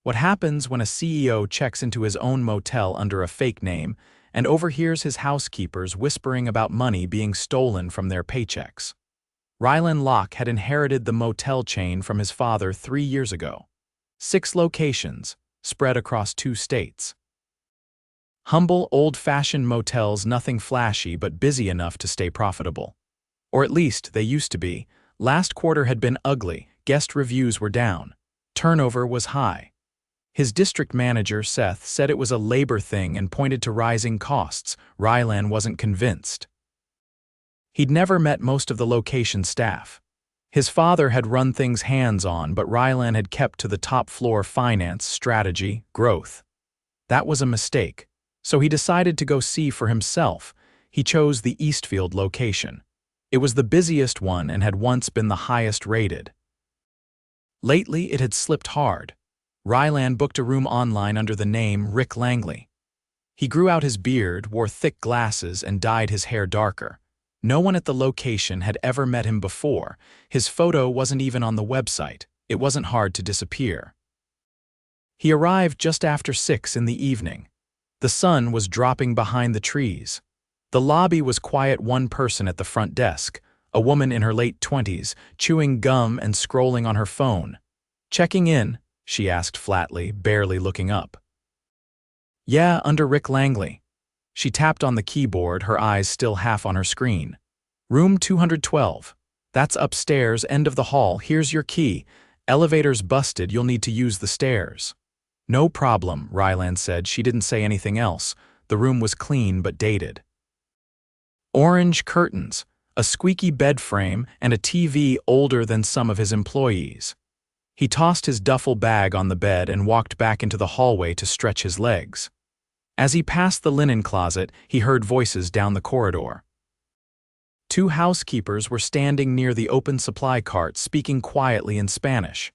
What happens when a CEO checks into his own motel under a fake name and overhears his housekeepers whispering about money being stolen from their paychecks? Rylan Locke had inherited the motel chain from his father 3 years ago. 6 locations, spread across 2 states. Humble, old-fashioned motels, nothing flashy but busy enough to stay profitable. Or at least they used to be. Last quarter had been ugly, guest reviews were down. Turnover was high. His district manager, Seth, said it was a labor thing and pointed to rising costs. Rylan wasn't convinced. He'd never met most of the location staff. His father had run things hands-on, but Rylan had kept to the top-floor finance, strategy, growth. That was a mistake, so he decided to go see for himself. He chose the Eastfield location. It was the busiest one and had once been the highest rated. Lately, it had slipped hard. Rylan booked a room online under the name Rick Langley. He grew out his beard, wore thick glasses, and dyed his hair darker. No one at the location had ever met him before. His photo wasn't even on the website. It wasn't hard to disappear. He arrived just after 6 in the evening. The sun was dropping behind the trees. The lobby was quiet, one person at the front desk, a woman in her late 20s, chewing gum and scrolling on her phone. "Checking in?" she asked flatly, barely looking up. "Yeah, under Rick Langley." She tapped on the keyboard, her eyes still half on her screen. "Room 212. That's upstairs, end of the hall. Here's your key. Elevator's busted, you'll need to use the stairs." "No problem," Rylan said. She didn't say anything else. The room was clean but dated. Orange curtains, a squeaky bed frame, and a TV older than some of his employees. He tossed his duffel bag on the bed and walked back into the hallway to stretch his legs. As he passed the linen closet, he heard voices down the corridor. 2 housekeepers were standing near the open supply cart, speaking quietly in Spanish.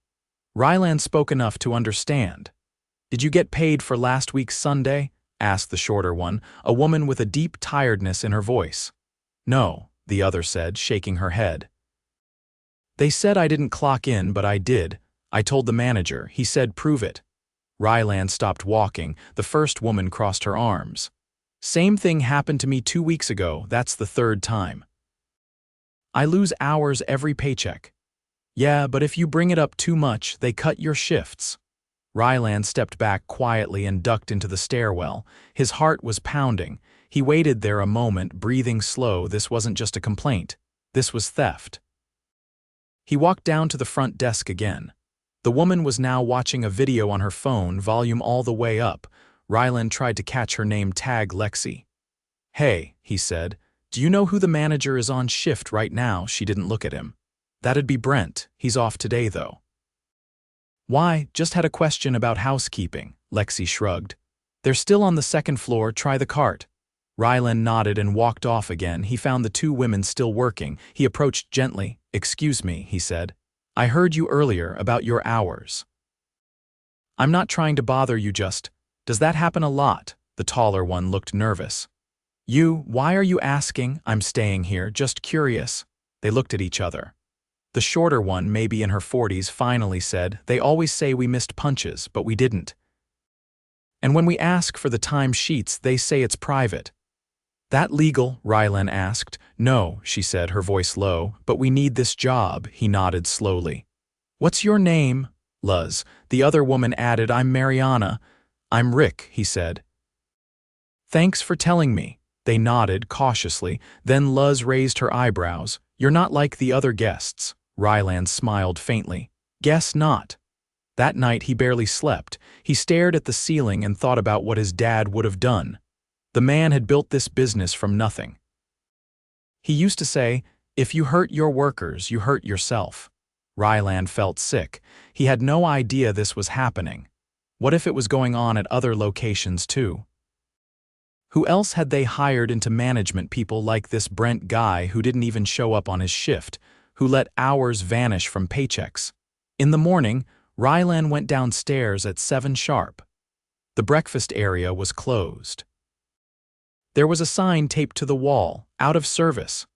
Rylan spoke enough to understand. "Did you get paid for last week's Sunday?" asked the shorter one, a woman with a deep tiredness in her voice. "No," the other said, shaking her head. "They said I didn't clock in, but I did. I told the manager. He said prove it." Rylan stopped walking. The first woman crossed her arms. "Same thing happened to me 2 weeks ago. That's the 3rd time. I lose hours every paycheck." "Yeah, but if you bring it up too much, they cut your shifts." Rylan stepped back quietly and ducked into the stairwell. His heart was pounding. He waited there a moment, breathing slow. This wasn't just a complaint. This was theft. He walked down to the front desk again. The woman was now watching a video on her phone, volume all the way up. Rylan tried to catch her name tag, Lexi. "Hey," he said, "do you know who the manager is on shift right now?" She didn't look at him. "That'd be Brent. He's off today, though." "Why? Just had a question about housekeeping," Lexi shrugged. "They're still on the 2nd floor. Try the cart." Rylan nodded and walked off again. He found the 2 women still working. He approached gently. "Excuse me," he said. "I heard you earlier about your hours." "I'm not trying to bother you, just... Does that happen a lot?" The taller one looked nervous. Why are you asking?" "I'm staying here, just curious." They looked at each other. The shorter one, maybe in her 40s, finally said, "They always say we missed punches, but we didn't. And when we ask for the time sheets, they say it's private." "That legal?" Rylan asked. "No," she said, her voice low, "but we need this job." He nodded slowly. "What's your name?" "Luz." The other woman added, "I'm Mariana." "I'm Rick," he said. "Thanks for telling me." They nodded cautiously. Then Luz raised her eyebrows. "You're not like the other guests." Rylan smiled faintly. "Guess not." That night he barely slept. He stared at the ceiling and thought about what his dad would have done. The man had built this business from nothing. He used to say, "If you hurt your workers, you hurt yourself." Rylan felt sick. He had no idea this was happening. What if it was going on at other locations too? Who else had they hired into management? People like this Brent guy who didn't even show up on his shift, who let hours vanish from paychecks. In the morning, Rylan went downstairs at 7 sharp. The breakfast area was closed. There was a sign taped to the wall, "Out of service."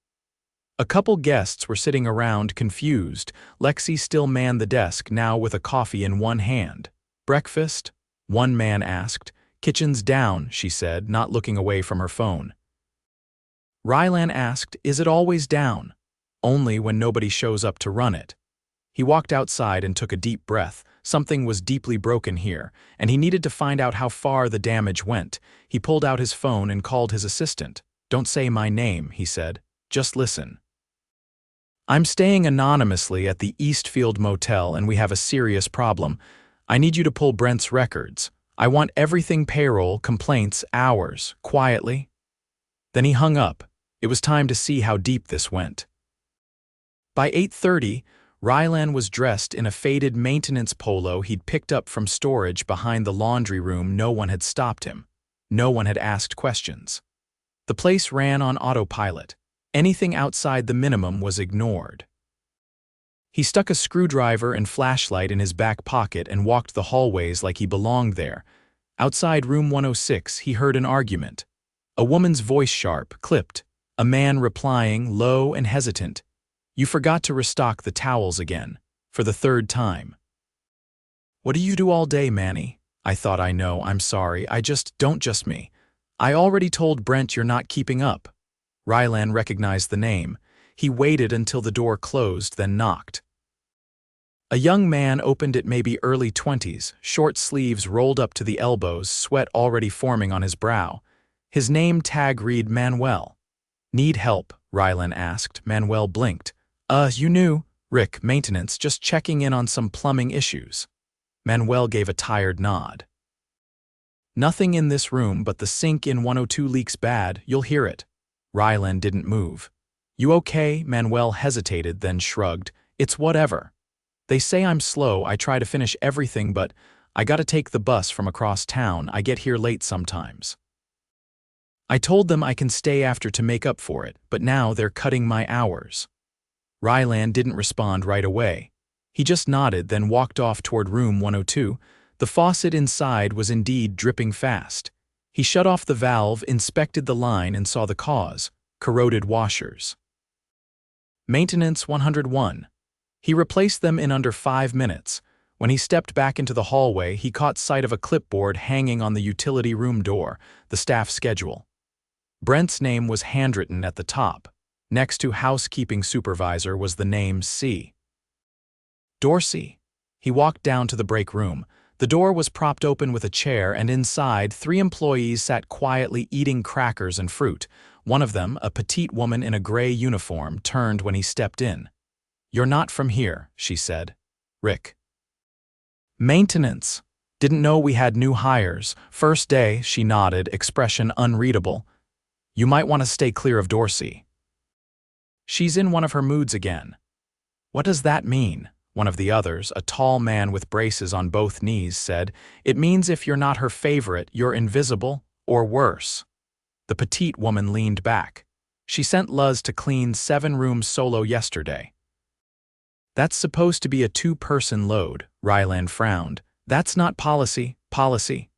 A couple guests were sitting around, confused. Lexi still manned the desk, now with a coffee in one hand. Breakfast? One man asked. Kitchen's down, she said, not looking away from her phone. Rylan asked, is it always down? Only when nobody shows up to run it. He walked outside and took a deep breath. Something was deeply broken here, and he needed to find out how far the damage went. He pulled out his phone and called his assistant. Don't say my name, he said. Just listen. I'm staying anonymously at the Eastfield Motel and we have a serious problem. I need you to pull Brent's records. I want everything payroll, complaints, hours, quietly. Then he hung up. It was time to see how deep this went. By 8:30, Rylan was dressed in a faded maintenance polo he'd picked up from storage behind the laundry room. No one had stopped him. No one had asked questions. The place ran on autopilot. Anything outside the minimum was ignored. He stuck a screwdriver and flashlight in his back pocket and walked the hallways like he belonged there. Outside room 106, he heard an argument. A woman's voice sharp, clipped. A man replying, low and hesitant. You forgot to restock the towels again, for the third time. What do you do all day, Manny? I thought I know, I'm sorry, don't just me. I already told Brent you're not keeping up. Rylan recognized the name. He waited until the door closed, then knocked. A young man opened it, maybe early 20s, short sleeves rolled up to the elbows, sweat already forming on his brow. His name tag read Manuel. Need help? Rylan asked. Manuel blinked. You knew. Rick, maintenance, just checking in on some plumbing issues. Manuel gave a tired nod. Nothing in this room, but the sink in 102 leaks bad, you'll hear it. Rylan didn't move. You okay? Manuel hesitated, then shrugged. It's whatever. They say I'm slow, I try to finish everything, but I gotta take the bus from across town, I get here late sometimes. I told them I can stay after to make up for it, but now they're cutting my hours. Rylan didn't respond right away. He just nodded, then walked off toward room 102. The faucet inside was indeed dripping fast. He shut off the valve, inspected the line, and saw the cause: corroded washers. Maintenance 101. He replaced them in under 5 minutes. When he stepped back into the hallway, he caught sight of a clipboard hanging on the utility room door, the staff schedule. Brent's name was handwritten at the top. Next to housekeeping supervisor was the name C. Dorsey. He walked down to the break room. The door was propped open with a chair, and inside 3 employees sat quietly eating crackers and fruit. One of them, a petite woman in a gray uniform, turned when he stepped in. You're not from here, she said. Rick. Maintenance. Didn't know we had new hires. First day, she nodded, expression unreadable. You might want to stay clear of Dorsey. She's in one of her moods again. What does that mean? One of the others, a tall man with braces on both knees, said. It means if you're not her favorite, you're invisible, or worse. The petite woman leaned back. She sent Luz to clean 7 rooms solo yesterday. That's supposed to be a 2-person load, Rylan frowned. That's not policy,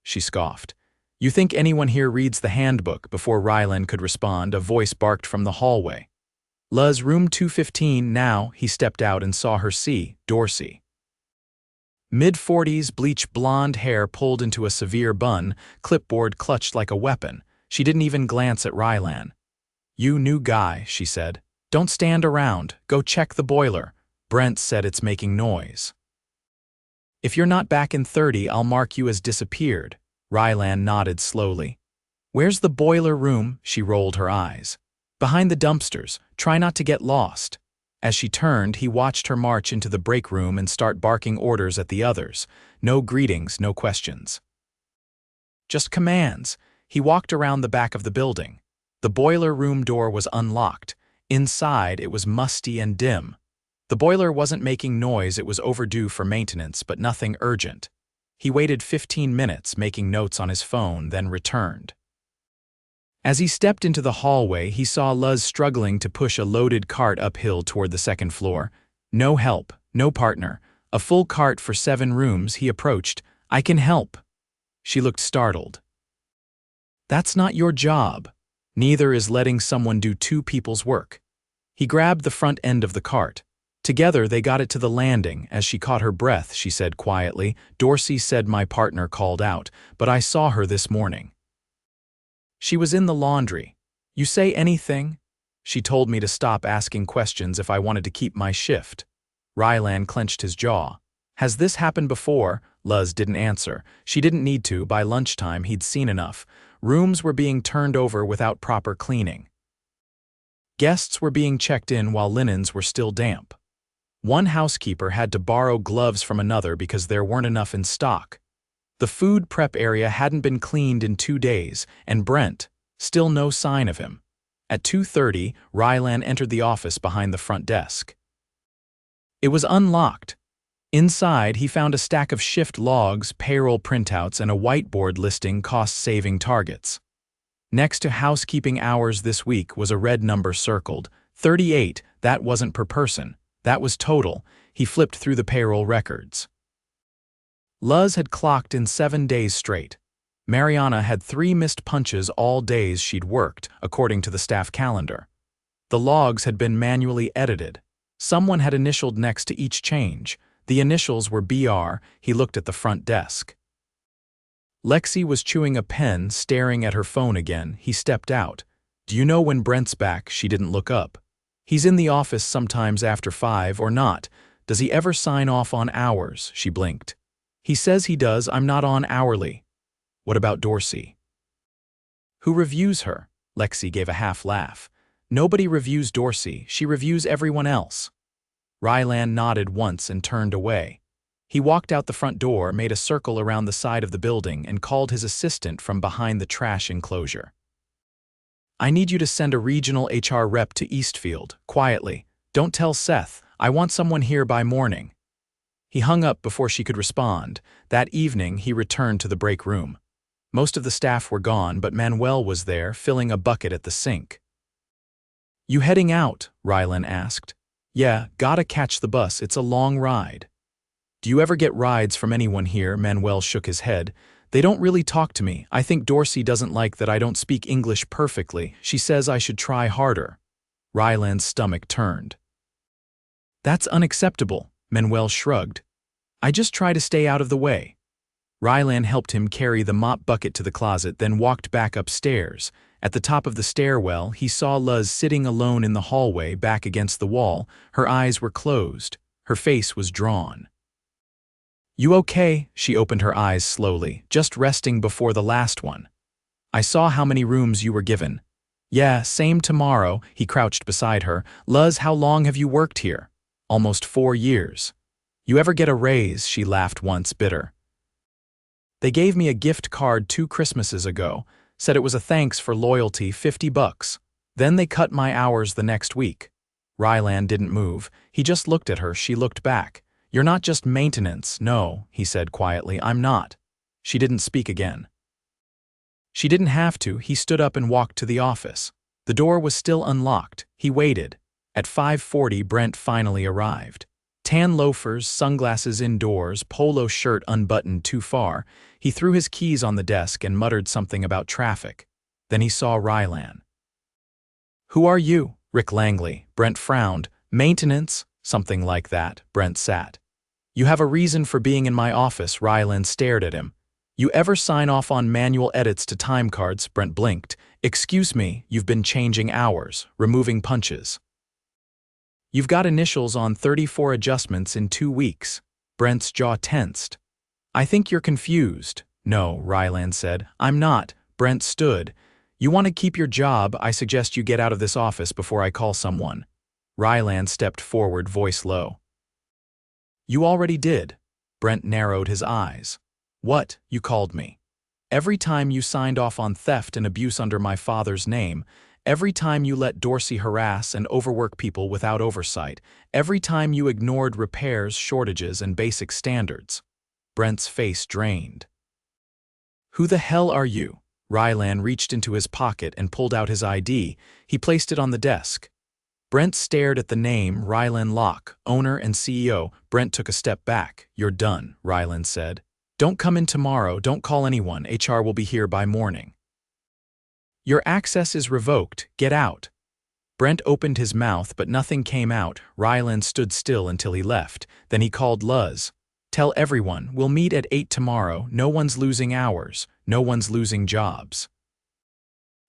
she scoffed. You think anyone here reads the handbook? Before Rylan could respond, a voice barked from the hallway. Luz, room 215 now. He stepped out and saw her see, Dorsey. Mid-40s, bleach blonde hair pulled into a severe bun, clipboard clutched like a weapon. She didn't even glance at Rylan. You new guy, she said. Don't stand around, go check the boiler. Brent said it's making noise. If you're not back in 30, I'll mark you as disappeared. Rylan nodded slowly. Where's the boiler room? She rolled her eyes. Behind the dumpsters, try not to get lost. As she turned, he watched her march into the break room and start barking orders at the others. No greetings, no questions. Just commands. He walked around the back of the building. The boiler room door was unlocked. Inside, it was musty and dim. The boiler wasn't making noise, it was overdue for maintenance, but nothing urgent. He waited 15 minutes, making notes on his phone, then returned. As he stepped into the hallway, he saw Luz struggling to push a loaded cart uphill toward the 2nd floor. No help, no partner. A full cart for 7 rooms. He approached. I can help. She looked startled. That's not your job. Neither is letting someone do 2 people's work. He grabbed the front end of the cart. Together, they got it to the landing. As she caught her breath, she said quietly, "Dorsey said my partner called out, but I saw her this morning. She was in the laundry. You say anything?" She told me to stop asking questions if I wanted to keep my shift. Rylan clenched his jaw. "Has this happened before?" Luz didn't answer. She didn't need to. By lunchtime, he'd seen enough. Rooms were being turned over without proper cleaning. Guests were being checked in while linens were still damp. One housekeeper had to borrow gloves from another because there weren't enough in stock. The food prep area hadn't been cleaned in 2 days, and Brent, still no sign of him. At 2:30, Rylan entered the office behind the front desk. It was unlocked. Inside, he found a stack of shift logs, payroll printouts, and a whiteboard listing cost-saving targets. Next to housekeeping hours this week was a red number circled. 38, that wasn't per person. That was total. He flipped through the payroll records. Luz had clocked in 7 days straight. Mariana had 3 missed punches all days she'd worked, according to the staff calendar. The logs had been manually edited. Someone had initialed next to each change. The initials were BR. He looked at the front desk. Lexi was chewing a pen, staring at her phone again. He stepped out. "Do you know when Brent's back?" She didn't look up. "He's in the office sometimes after 5 or not. Does he ever sign off on hours?" She blinked. "He says he does. I'm not on hourly." "What about Dorsey?" "Who reviews her?" Lexi gave a half laugh. "Nobody reviews Dorsey. She reviews everyone else." Rylan nodded once and turned away. He walked out the front door, made a circle around the side of the building, and called his assistant from behind the trash enclosure. "I need you to send a regional HR rep to Eastfield, quietly. Don't tell Seth. I want someone here by morning." He hung up before she could respond. That evening, he returned to the break room. Most of the staff were gone, but Manuel was there, filling a bucket at the sink. "You heading out?" Rylan asked. "Yeah, gotta catch the bus. It's a long ride." "Do you ever get rides from anyone here?" Manuel shook his head. "They don't really talk to me. I think Dorsey doesn't like that I don't speak English perfectly. She says I should try harder." Rylan's stomach turned. "That's unacceptable," Manuel shrugged. "I just try to stay out of the way." Rylan helped him carry the mop bucket to the closet, then walked back upstairs. At the top of the stairwell, he saw Luz sitting alone in the hallway, back against the wall. Her eyes were closed. Her face was drawn. "You okay?" She opened her eyes slowly. "Just resting before the last one." "I saw how many rooms you were given." "Yeah, same tomorrow." He crouched beside her. "Luz, how long have you worked here?" "Almost 4 years." "You ever get a raise?" She laughed once, bitter. "They gave me a gift card 2 Christmases ago. Said it was a thanks for loyalty, $50. Then they cut my hours the next week." Rylan didn't move. He just looked at her. She looked back. "You're not just maintenance." "No," he said quietly. "I'm not." She didn't speak again. She didn't have to. He stood up and walked to the office. The door was still unlocked. He waited. At 5:40, Brent finally arrived. Tan loafers, sunglasses indoors, polo shirt unbuttoned too far. He threw his keys on the desk and muttered something about traffic. Then he saw Rylan. "Who are you?" "Rick Langley." Brent frowned. "Maintenance?" "Something like that." Brent sat. "You have a reason for being in my office." Rylan stared at him. "You ever sign off on manual edits to time cards?" Brent blinked. "Excuse me, you've been changing hours, removing punches. You've got initials on 34 adjustments in 2 weeks." Brent's jaw tensed. "I think you're confused." "No," Rylan said. "I'm not." Brent stood. "You want to keep your job? I suggest you get out of this office before I call someone." Rylan stepped forward, voice low. "You already did." Brent narrowed his eyes. "What? You called me. Every time you signed off on theft and abuse under my father's name, every time you let Dorsey harass and overwork people without oversight, every time you ignored repairs, shortages, and basic standards." Brent's face drained. "Who the hell are you?" Rylan reached into his pocket and pulled out his ID. He placed it on the desk. Brent stared at the name, Rylan Locke, owner and CEO. Brent took a step back. "You're done," Rylan said. "Don't come in tomorrow. Don't call anyone. HR will be here by morning." "Your access is revoked. Get out." Brent opened his mouth but nothing came out. Rylan stood still until he left. Then he called Luz. "Tell everyone, we'll meet at 8 tomorrow. No one's losing hours. No one's losing jobs."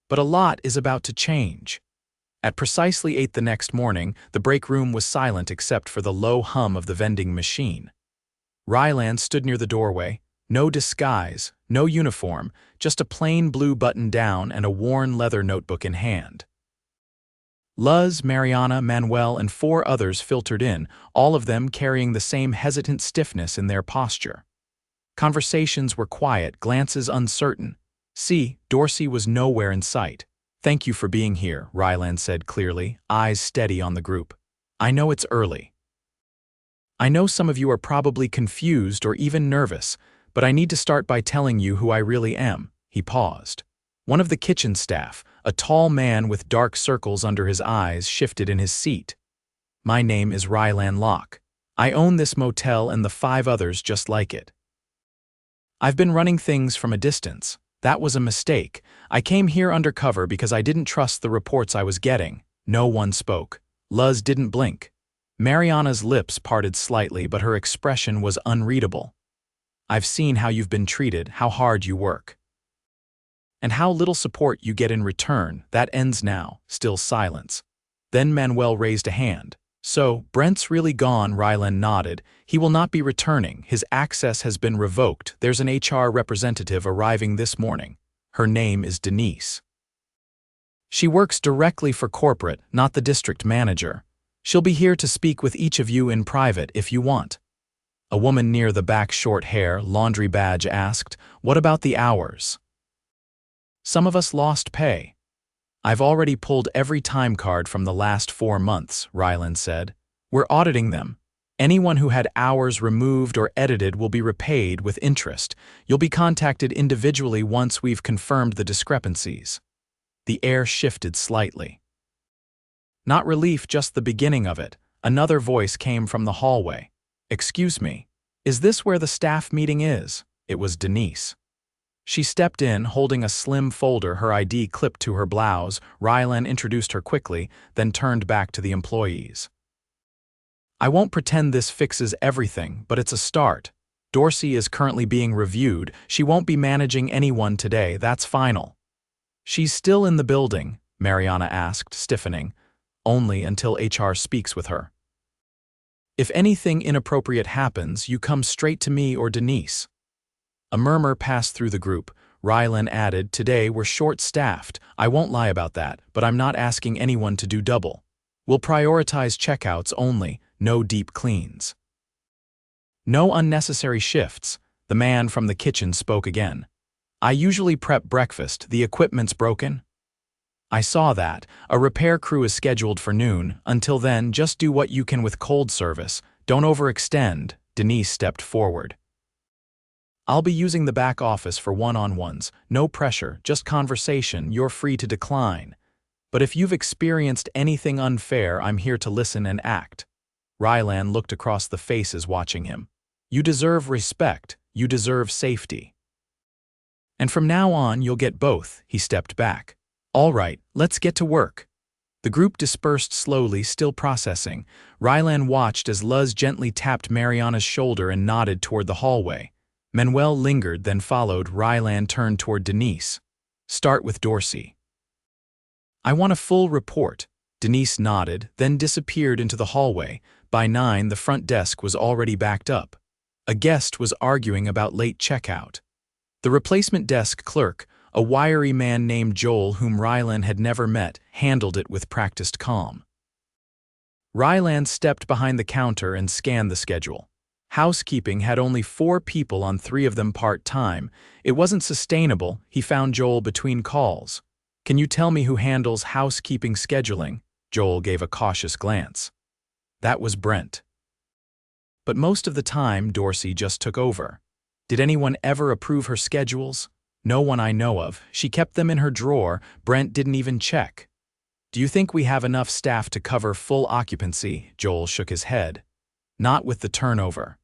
But a lot is about to change. At precisely 8 the next morning, the break room was silent except for the low hum of the vending machine. Rylan stood near the doorway. No disguise, no uniform, just a plain blue button-down and a worn leather notebook in hand. Luz, Mariana, Manuel, and 4 others filtered in, all of them carrying the same hesitant stiffness in their posture. Conversations were quiet, glances uncertain. See, Dorsey was nowhere in sight. "Thank you for being here," Rylan said clearly, eyes steady on the group. "I know it's early. I know some of you are probably confused or even nervous, but I need to start by telling you who I really am." He paused. One of the kitchen staff, a tall man with dark circles under his eyes, shifted in his seat. "My name is Rylan Locke. I own this motel and the 5 others just like it. I've been running things from a distance. That was a mistake. I came here undercover because I didn't trust the reports I was getting." No one spoke. Luz didn't blink. Mariana's lips parted slightly, but her expression was unreadable. "I've seen how you've been treated, how hard you work. And how little support you get in return. That ends now." Still silence. Then Manuel raised a hand. "So, Brent's really gone," Rylan nodded. "He will not be returning. His access has been revoked. There's an HR representative arriving this morning. Her name is Denise. She works directly for corporate, not the district manager. She'll be here to speak with each of you in private if you want." A woman near the back, short hair, laundry badge, asked, "What about the hours?" "Some of us lost pay. I've already pulled every time card from the last 4 months, Rylan said. "We're auditing them. Anyone who had hours removed or edited will be repaid with interest. You'll be contacted individually once we've confirmed the discrepancies." The air shifted slightly. Not relief, just the beginning of it. Another voice came from the hallway. "Excuse me, is this where the staff meeting is?" It was Denise. She stepped in, holding a slim folder, her ID clipped to her blouse. Rylan introduced her quickly, then turned back to the employees. "I won't pretend this fixes everything, but it's a start. Dorsey is currently being reviewed. She won't be managing anyone today, that's final." "She's still in the building?" Mariana asked, stiffening. "Only until HR speaks with her. If anything inappropriate happens, you come straight to me or Denise." A murmur passed through the group. Rylan added, "Today we're short-staffed. I won't lie about that, but I'm not asking anyone to do double. We'll prioritize checkouts only, no deep cleans. No unnecessary shifts." The man from the kitchen spoke again. "I usually prep breakfast. The equipment's broken." "I saw that. A repair crew is scheduled for noon. Until then, just do what you can with cold service. Don't overextend." Denise stepped forward. "I'll be using the back office for one-on-ones. No pressure, just conversation. You're free to decline. But if you've experienced anything unfair, I'm here to listen and act." Rylan looked across the faces watching him. "You deserve respect. You deserve safety. And from now on, you'll get both." He stepped back. "All right, let's get to work." The group dispersed slowly, still processing. Rylan watched as Luz gently tapped Mariana's shoulder and nodded toward the hallway. Manuel lingered, then followed. Rylan turned toward Denise. "Start with Dorsey." "I want a full report." Denise nodded, then disappeared into the hallway. By 9, the front desk was already backed up. A guest was arguing about late checkout. The replacement desk clerk, a wiry man named Joel whom Rylan had never met, handled it with practiced calm. Rylan stepped behind the counter and scanned the schedule. Housekeeping had only 4 people, on 3 of them part-time. It wasn't sustainable. He found Joel between calls. "Can you tell me who handles housekeeping scheduling?" Joel gave a cautious glance. That was Brent. But most of the time, Dorsey just took over. Did anyone ever approve her schedules? No one I know of. She kept them in her drawer. Brent didn't even check. "Do you think we have enough staff to cover full occupancy?" Joel shook his head. "Not with the turnover.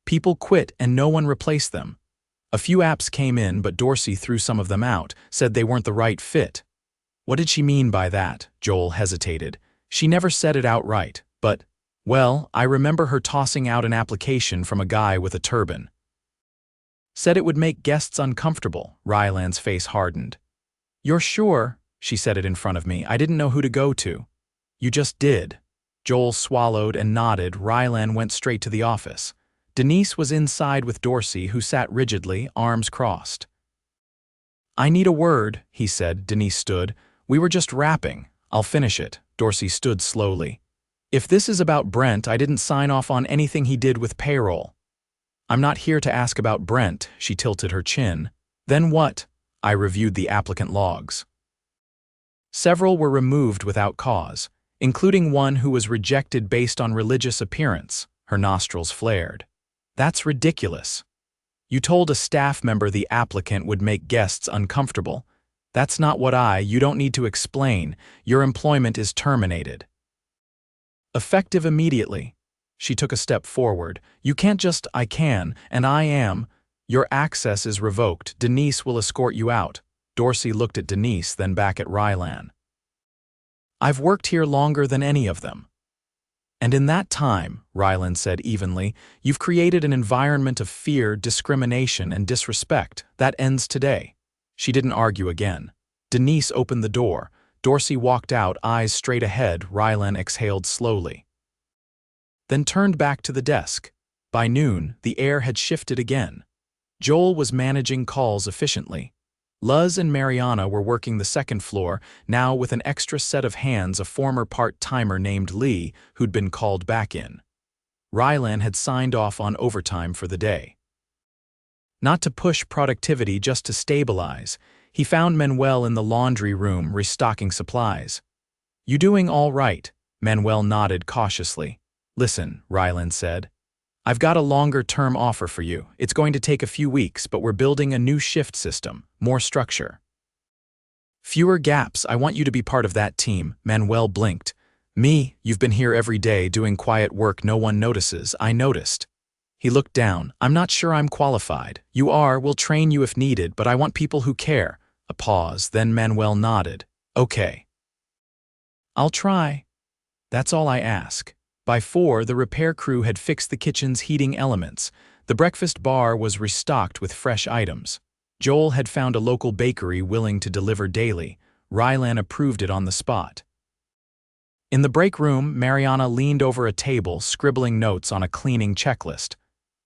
People quit and no one replaced them. A few apps came in, but Dorsey threw some of them out, said they weren't the right fit." What did she mean by that? Joel hesitated. She never said it outright, but, well, I remember her tossing out an application from a guy with a turban. Said it would make guests uncomfortable. Rylan's face hardened. You're sure? She said it in front of me. I didn't know who to go to. You just did. Joel swallowed and nodded. Rylan went straight to the office. Denise was inside with Dorsey, who sat rigidly, arms crossed. I need a word, he said. Denise stood. We were just wrapping. I'll finish it. Dorsey stood slowly. If this is about Brent, I didn't sign off on anything he did with payroll. I'm not here to ask about Brent. She tilted her chin. Then what? I reviewed the applicant logs. Several were removed without cause, including one who was rejected based on religious appearance. Her nostrils flared. That's ridiculous. You told a staff member the applicant would make guests uncomfortable. That's not what you don't need to explain. Your employment is terminated. Effective immediately. She took a step forward. You can't just, I can, and I am. Your access is revoked. Denise will escort you out. Dorsey looked at Denise, then back at Rylan. I've worked here longer than any of them. And in that time, Rylan said evenly, you've created an environment of fear, discrimination, and disrespect. That ends today. She didn't argue again. Denise opened the door. Dorsey walked out, eyes straight ahead. Rylan exhaled slowly. Then turned back to the desk. By noon, the air had shifted again. Joel was managing calls efficiently. Luz and Mariana were working the second floor, now with an extra set of hands, a former part-timer named Lee, who'd been called back in. Rylan had signed off on overtime for the day. Not to push productivity, just to stabilize. He found Manuel in the laundry room, restocking supplies. You doing all right? Manuel nodded cautiously. Listen, Rylan said. I've got a longer-term offer for you. It's going to take a few weeks, but we're building a new shift system, more structure. Fewer gaps. I want you to be part of that team. Manuel blinked. Me? You've been here every day doing quiet work no one notices. I noticed. He looked down. I'm not sure I'm qualified. You are. We'll train you if needed, but I want people who care. A pause. Then Manuel nodded. Okay. I'll try. That's all I ask. By 4, the repair crew had fixed the kitchen's heating elements. The breakfast bar was restocked with fresh items. Joel had found a local bakery willing to deliver daily. Rylan approved it on the spot. In the break room, Mariana leaned over a table, scribbling notes on a cleaning checklist.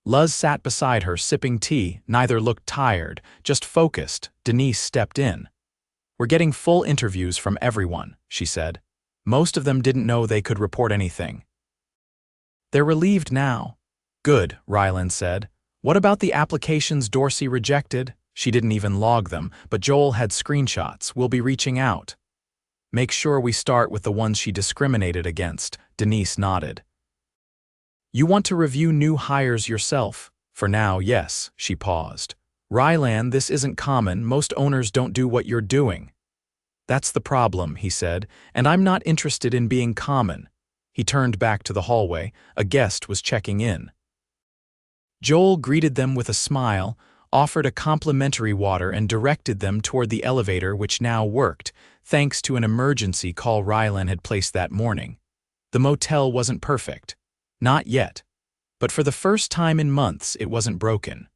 Luz sat beside her, sipping tea. Neither looked tired, just focused. Denise stepped in. We're getting full interviews from everyone, she said. Most of them didn't know they could report anything. They're relieved now. Good, Rylan said. What about the applications Dorsey rejected? She didn't even log them, but Joel had screenshots. We'll be reaching out. Make sure we start with the ones she discriminated against. Denise nodded. You want to review new hires yourself? For now, yes. She paused. Rylan, this isn't common. Most owners don't do what you're doing. That's the problem, he said, and I'm not interested in being common. He turned back to the hallway. A guest was checking in. Joel greeted them with a smile, offered a complimentary water, and directed them toward the elevator, which now worked, thanks to an emergency call Rylan had placed that morning. The motel wasn't perfect. Not yet. But for the first time in months, it wasn't broken.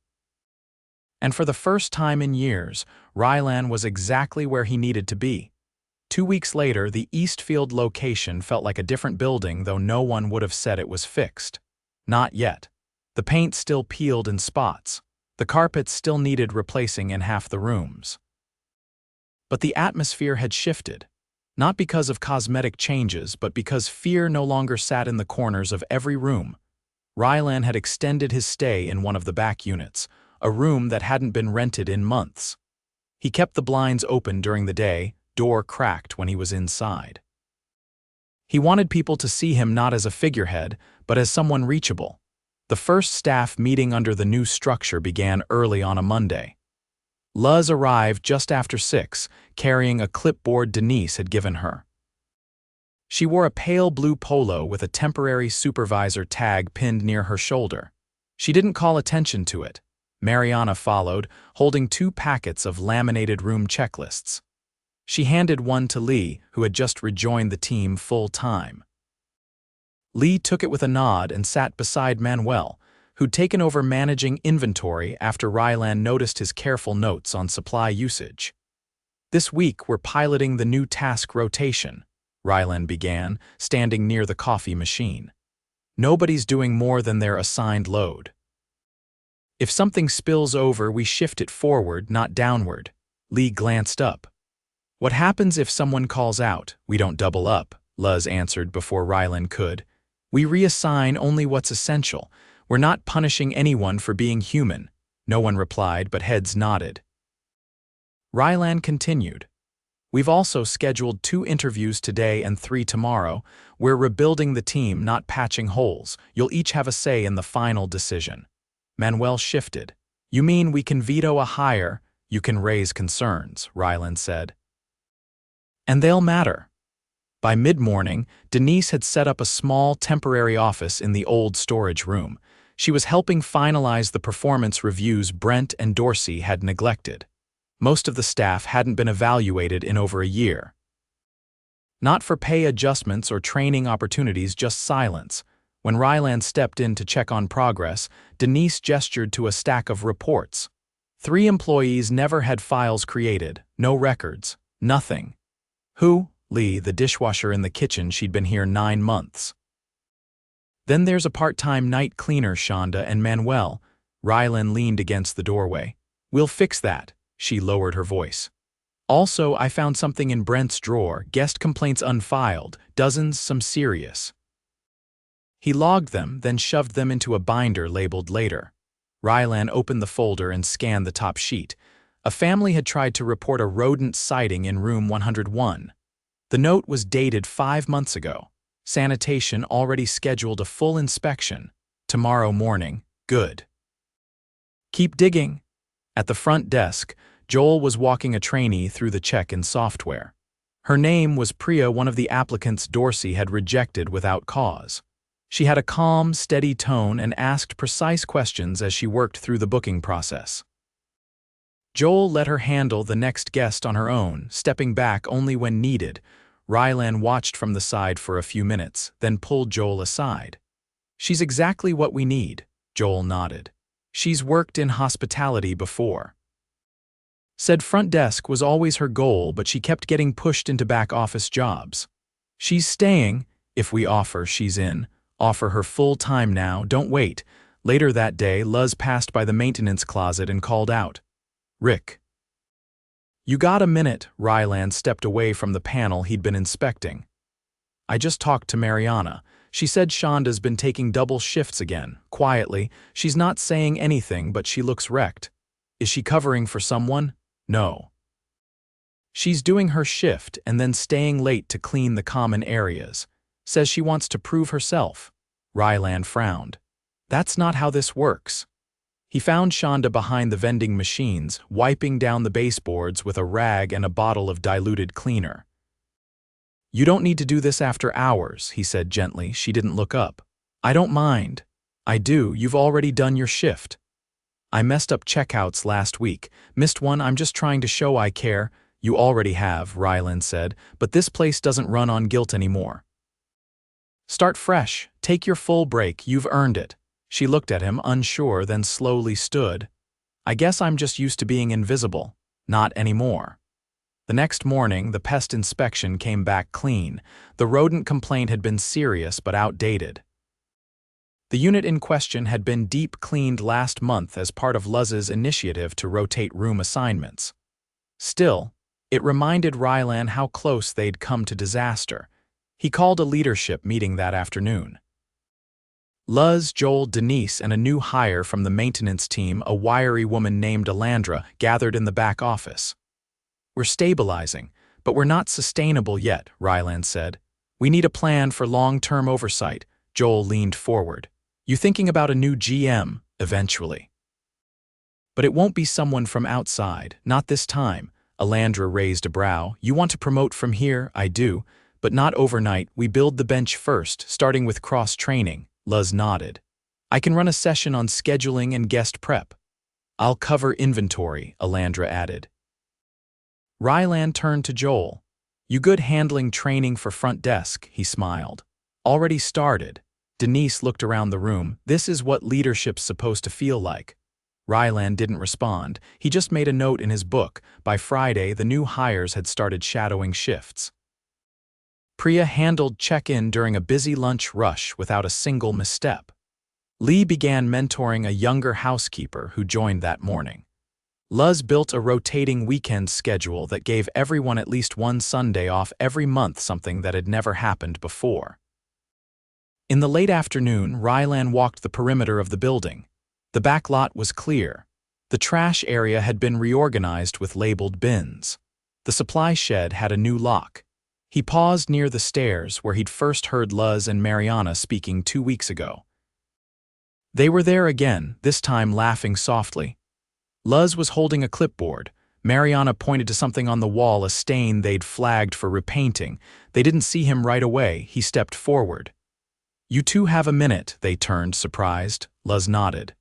And for the first time in years, Rylan was exactly where he needed to be. 2 weeks later, the Eastfield location felt like a different building, though no one would have said it was fixed. Not yet. The paint still peeled in spots. The carpets still needed replacing in half the rooms. But the atmosphere had shifted. Not because of cosmetic changes, but because fear no longer sat in the corners of every room. Rylan had extended his stay in one of the back units, a room that hadn't been rented in months. He kept the blinds open during the day, door cracked when he was inside. He wanted people to see him not as a figurehead, but as someone reachable. The first staff meeting under the new structure began early on a Monday. Luz arrived just after 6, carrying a clipboard Denise had given her. She wore a pale blue polo with a temporary supervisor tag pinned near her shoulder. She didn't call attention to it. Mariana followed, holding 2 packets of laminated room checklists. She handed one to Lee, who had just rejoined the team full-time. Lee took it with a nod and sat beside Manuel, who'd taken over managing inventory after Rylan noticed his careful notes on supply usage. "This week we're piloting the new task rotation," Rylan began, standing near the coffee machine. "Nobody's doing more than their assigned load. If something spills over, we shift it forward, not downward." Lee glanced up. "What happens if someone calls out? We don't double up," Luz answered before Rylan could. "We reassign only what's essential. We're not punishing anyone for being human." No one replied, but heads nodded. Rylan continued. "We've also scheduled 2 interviews today and 3 tomorrow. We're rebuilding the team, not patching holes. You'll each have a say in the final decision." Manuel shifted. "You mean we can veto a hire? You can raise concerns," Rylan said. "And they'll matter." By mid-morning, Denise had set up a small, temporary office in the old storage room. She was helping finalize the performance reviews Brent and Dorsey had neglected. Most of the staff hadn't been evaluated in over a year. Not for pay adjustments or training opportunities, just silence. When Rylan stepped in to check on progress, Denise gestured to a stack of reports. 3 employees never had files created, no records, nothing. "Who?" "Lee, the dishwasher in the kitchen. She'd been here 9 months. "Then there's a part-time night cleaner, Shonda and Manuel." Rylan leaned against the doorway. "We'll fix that." She lowered her voice. "Also, I found something in Brent's drawer, guest complaints unfiled, dozens, some serious." He logged them, then shoved them into a binder labeled later. Rylan opened the folder and scanned the top sheet. A family had tried to report a rodent sighting in room 101. The note was dated 5 months ago. Sanitation already scheduled a full inspection. Tomorrow morning. Good. "Keep digging." At the front desk, Joel was walking a trainee through the check-in software. Her name was Priya, one of the applicants Dorsey had rejected without cause. She had a calm, steady tone and asked precise questions as she worked through the booking process. Joel let her handle the next guest on her own, stepping back only when needed. Rylan watched from the side for a few minutes, then pulled Joel aside. "She's exactly what we need," Joel nodded. "She's worked in hospitality before." Said front desk was always her goal, but she kept getting pushed into back office jobs. "She's staying. If we offer, she's in. Offer her full-time now, don't wait." Later that day, Luz passed by the maintenance closet and called out, "Rick." "You got a minute?" Rylan stepped away from the panel he'd been inspecting. "I just talked to Mariana. She said Shonda's been taking double shifts again, quietly. She's not saying anything, but she looks wrecked." "Is she covering for someone?" "No. She's doing her shift and then staying late to clean the common areas. Says she wants to prove herself." Rylan frowned. "That's not how this works." He found Shonda behind the vending machines, wiping down the baseboards with a rag and a bottle of diluted cleaner. "You don't need to do this after hours," he said gently. She didn't look up. "I don't mind." "I do. You've already done your shift." "I messed up checkouts last week. Missed one. I'm just trying to show I care." "You already have," Rylan said, "but this place doesn't run on guilt anymore. Start fresh. Take your full break. You've earned it." She looked at him, unsure, then slowly stood. "I guess I'm just used to being invisible." "Not anymore." The next morning, the pest inspection came back clean. The rodent complaint had been serious but outdated. The unit in question had been deep cleaned last month as part of Luz's initiative to rotate room assignments. Still, it reminded Rylan how close they'd come to disaster. He called a leadership meeting that afternoon. Luz, Joel, Denise, and a new hire from the maintenance team, a wiry woman named Alandra, gathered in the back office. "We're stabilizing, but we're not sustainable yet," Rylan said. "We need a plan for long-term oversight." Joel leaned forward. "You thinking about a new GM, eventually? But it won't be someone from outside, not this time." Alandra raised a brow. "You want to promote from here?" "I do, but not overnight. We build the bench first, starting with cross-training." Luz nodded. "I can run a session on scheduling and guest prep." "I'll cover inventory," Alandra added. Rylan turned to Joel. "You good handling training for front desk," he smiled. "Already started." Denise looked around the room. "This is what leadership's supposed to feel like." Rylan didn't respond. He just made a note in his book. By Friday, the new hires had started shadowing shifts. Priya handled check-in during a busy lunch rush without a single misstep. Lee began mentoring a younger housekeeper who joined that morning. Luz built a rotating weekend schedule that gave everyone at least one Sunday off every month, something that had never happened before. In the late afternoon, Rylan walked the perimeter of the building. The back lot was clear. The trash area had been reorganized with labeled bins. The supply shed had a new lock. He paused near the stairs where he'd first heard Luz and Mariana speaking 2 weeks ago. They were there again, this time laughing softly. Luz was holding a clipboard. Mariana pointed to something on the wall, a stain they'd flagged for repainting. They didn't see him right away. He stepped forward. "You two have a minute," they turned, surprised. Luz nodded.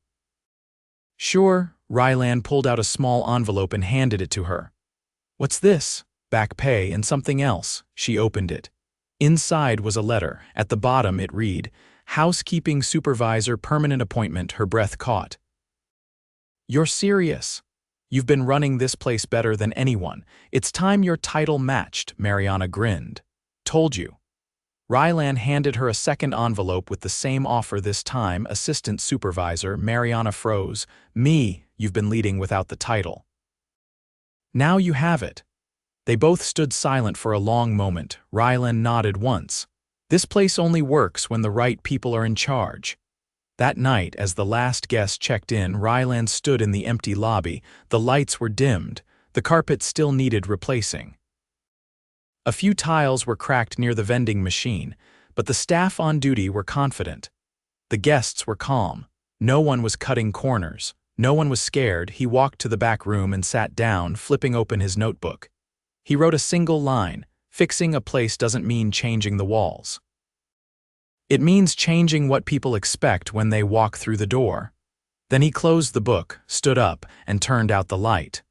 "Sure." Rylan pulled out a small envelope and handed it to her. "What's this?" "Back pay and something else." She opened it. Inside was a letter. At the bottom it read, "Housekeeping Supervisor, Permanent Appointment." Her breath caught. "You're serious? You've been running this place better than anyone. It's time your title matched." Mariana grinned. "Told you." Rylan handed her a second envelope with the same offer, this time Assistant Supervisor. Mariana froze. "Me, you've been leading without the title." "Now you have it." They both stood silent for a long moment. Rylan nodded once. "This place only works when the right people are in charge." That night, as the last guest checked in, Rylan stood in the empty lobby. The lights were dimmed. The carpet still needed replacing. A few tiles were cracked near the vending machine, but the staff on duty were confident. The guests were calm. No one was cutting corners. No one was scared. He walked to the back room and sat down, flipping open his notebook. He wrote a single line: "Fixing a place doesn't mean changing the walls. It means changing what people expect when they walk through the door." Then he closed the book, stood up, and turned out the light.